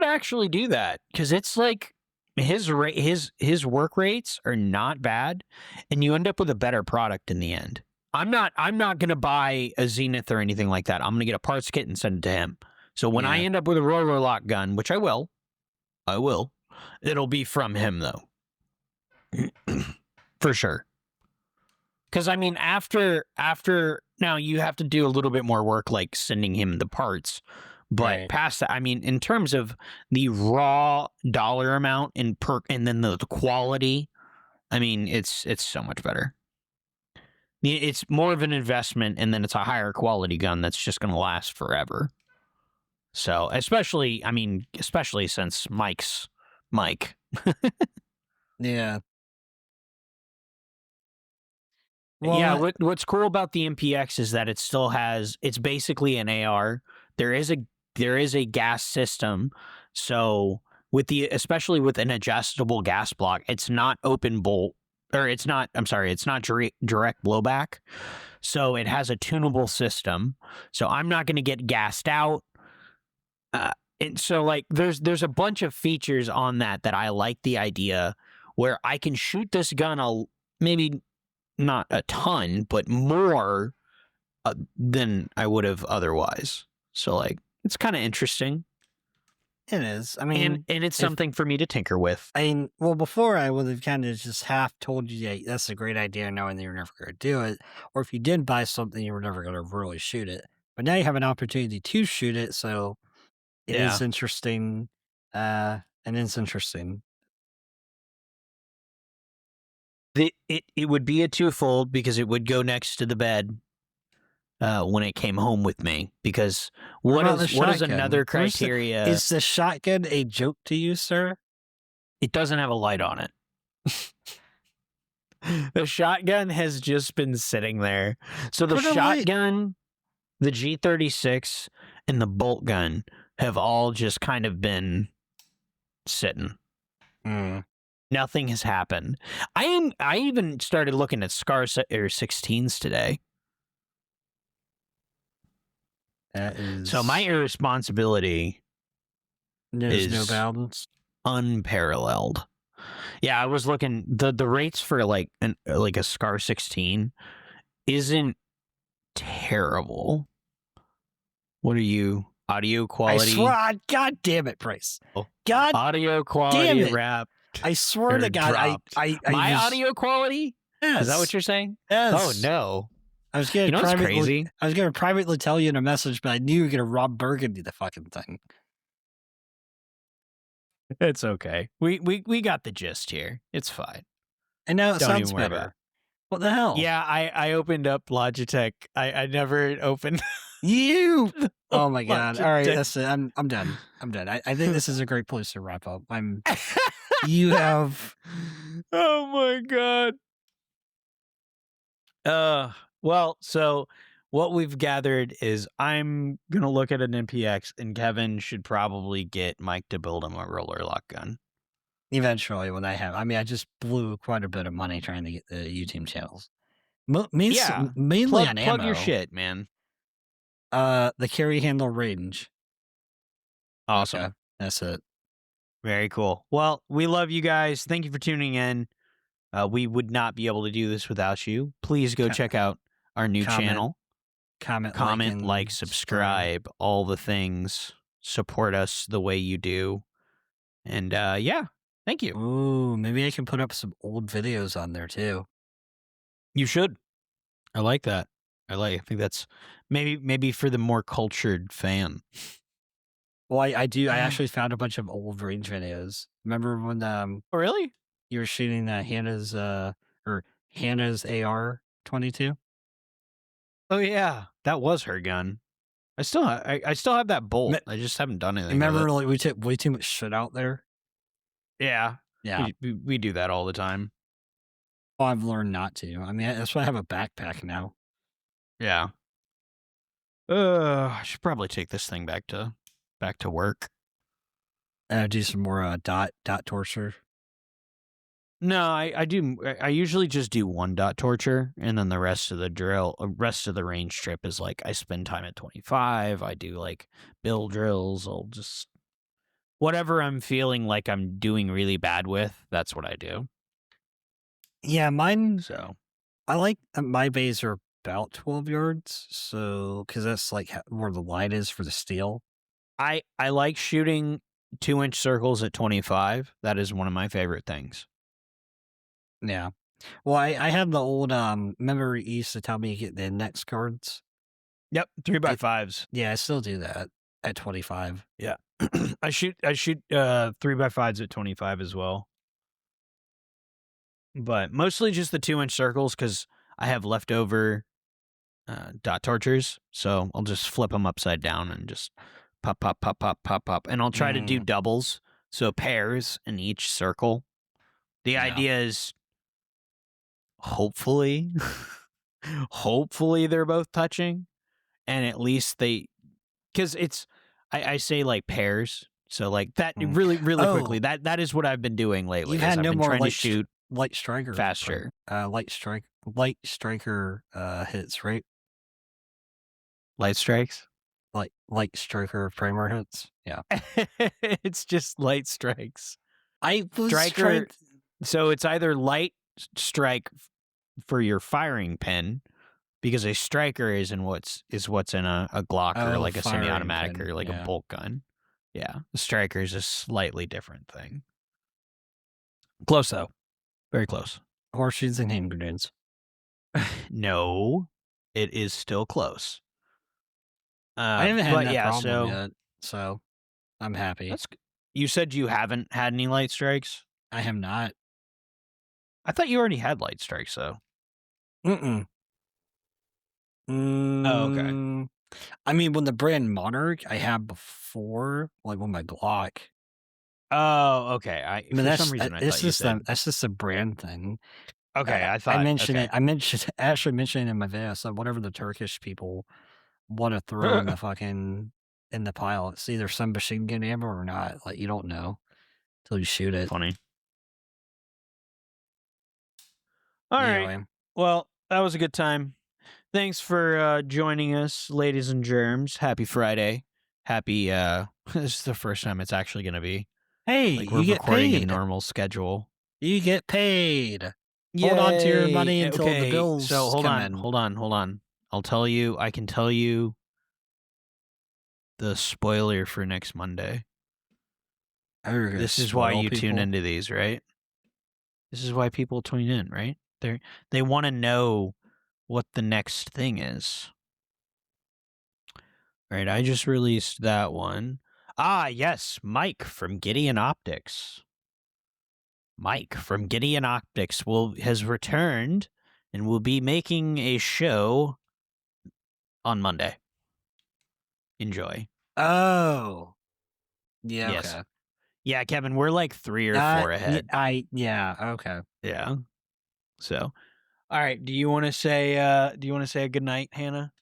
actually do that because it's like his work rates are not bad, and you end up with a better product in the end. I'm not gonna buy a Zenith or anything like that. I'm gonna get a parts kit and send it to him. So when I end up with a roller lock gun, which I will, it'll be from him though, for sure. Because I mean, after now you have to do a little bit more work, like sending him the parts. But past that, I mean, in terms of the raw dollar amount and then the quality, I mean, it's so much better. It's more of an investment, and then it's a higher quality gun that's just going to last forever. So, especially since Mike's Mike. Yeah. Well, yeah, what's cool about the MPX is that it's basically an AR. There is a gas system. So especially with an adjustable gas block, it's not open bolt, or it's not direct blowback. So it has a tunable system. So I'm not going to get gassed out. And so like there's a bunch of features on that I like the idea where I can shoot this gun maybe not a ton, but more than I would have otherwise. So like it's kind of interesting. It is. I mean, and it's something for me to tinker with. I mean, well, before I would have kind of just half told you, yeah, that's a great idea, knowing that you're never going to do it. Or if you did buy something, you were never going to really shoot it. But now you have an opportunity to shoot it, so it is interesting. And it's interesting. It would be a twofold because it would go next to the bed when it came home with me. Because what is another criteria? Is the shotgun a joke to you, sir? It doesn't have a light on it. The shotgun has just been sitting there. So the shotgun, the G36, and the bolt gun have all just kind of been sitting. Nothing has happened. I even started looking at SCAR 16s today. That is... So my irresponsibility is no bounds, unparalleled. Yeah, I was looking. The rates for like a SCAR 16 isn't terrible. What are you? Audio quality? I swear, God damn it, Bryce. God, audio quality wrap. I swear to God, my audio quality? Yes. Is that what you're saying? Yes. Oh no. I was going to crazy. I was going to privately tell you in a message, but I knew you were going to Rob Burgundy the fucking thing. It's okay. We got the gist here. It's fine. And now it Don't sounds even worry about better. it. What the hell? Yeah, I opened up Logitech. I never opened. You. Oh my god! All right, Logitech. that's it. I'm done. I'm done. I think this is a great place to wrap up. You have. Oh my god. Well, so what we've gathered is I'm gonna look at an MPX, and Kevin should probably get Mike to build him a roller lock gun. Eventually, when I have, I mean, I just blew quite a bit of money trying to get the YouTube channels. Yeah, Mainly on plug ammo. your shit, man. The carry handle range. Awesome. Okay, that's it. Very cool. Well, we love you guys. Thank you for tuning in. We would not be able to do this without you. Please go check out our new channel. Comment, like, subscribe, all the things. Support us the way you do. And yeah, thank you. Ooh, maybe I can put up some old videos on there too. You should. I like that. I think that's maybe for the more cultured fan. Well, I do. I actually found a bunch of old range videos. Remember when Oh, really? you were shooting Hannah's AR-22? Oh yeah, that was her gun. I still have that bolt. I just haven't done anything. Remember, like we took way too much shit out there. Yeah. Yeah. We do that all the time. Well, I've learned not to. I mean, that's why I have a backpack now. Yeah. I should probably take this thing back to work. Do some more dot torture. No, I do. I usually just do one dot torture, and then the rest of the range trip is like I spend time at 25. I do like bill drills. I'll just whatever I'm feeling like I'm doing really bad with. That's what I do. Yeah, mine. So I like my bays are about 12 yards, so because that's like where the line is for the steel. I like shooting 2-inch circles at 25. That is one of my favorite things. Yeah. Well, I have the old remember you used to tell me to get the index cards? Yep, 3x5s. Yeah, I still do that at 25. Yeah. I shoot 3x5s at 25 as well. But mostly just the 2-inch circles because I have leftover dot tortures. So I'll just flip them upside down and just pop, pop, pop, pop, pop, pop. And I'll try to do doubles. So pairs in each circle. The idea is hopefully they're both touching. And at least because it's, I say like pairs. So like that really quickly, that is what I've been doing lately. You've had I've no been more trying to shoot light striker faster. Light striker hits, right? Light strikes? Light striker primer hits. Yeah. It's just light strikes. I was Striker. So it's either light strike for your firing pin, because a striker is what's in a Glock or like a semi-automatic or like a bolt gun. Yeah, the striker is a slightly different thing. Close though, very close. Horseshoes and hand grenades. No, it is still close. I haven't had that problem yet, so I'm happy. You said you haven't had any light strikes? I have not. I thought you already had light strikes, though. Oh, okay. I mean, when the brand Monarch I had before, like with my Glock. Oh, okay. I mean, for some reason, that's just a brand thing. Okay, I thought I mentioned it. I actually mentioned it in my video. So whatever the Turkish people want to throw in the pile, it's either some machine gun ammo or not. Like you don't know till you shoot it. Funny. All right. Well, that was a good time. Thanks for joining us, ladies and germs. Happy Friday. Happy. This is the first time it's actually going to be. Hey, like we're recording a normal schedule. You get paid. Yay. Hold on to your money until the bills. So hold on. I can tell you the spoiler for next Monday. This is why you tune into these, right? This is why people tune in, right? They want to know what the next thing is. Right, I just released that one. Ah, yes, Mike from Gideon Optics. Mike from Gideon Optics has returned and will be making a show on Monday. Enjoy. Oh. Yeah, Yes. okay. Yeah, Kevin, we're like 3 or 4 ahead. Yeah, okay. Yeah. So, all right. Do you want to say a good night, Hannah,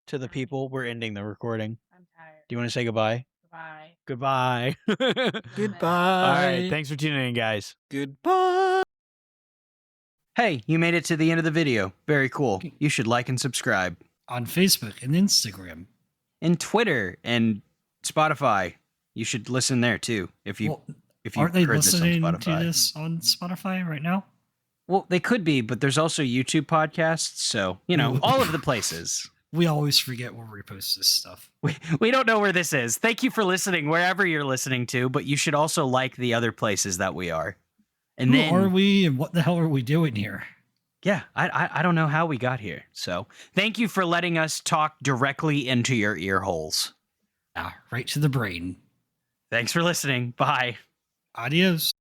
to the people? We're ending the recording. I'm tired. Do you want to say goodbye? Goodbye. Goodbye. Goodbye. All right. Thanks for tuning in, guys. Goodbye. Hey, you made it to the end of the video. Very cool. You should like and subscribe. On Facebook and Instagram. And Twitter and Spotify. You should listen there too. If you Aren't they heard listening this on to Spotify. this on Spotify right now? Well, they could be, but there's also YouTube podcasts, so all of the places. We always forget where we post this stuff. We don't know where this is. Thank you for listening wherever you're listening to, but you should also like the other places that we are. And Who then are we and what the hell are we doing here? yeah, I don't know how we got here. So thank you for letting us talk directly into your ear holes. Ah, right to the brain. Thanks for listening. Bye. Adios.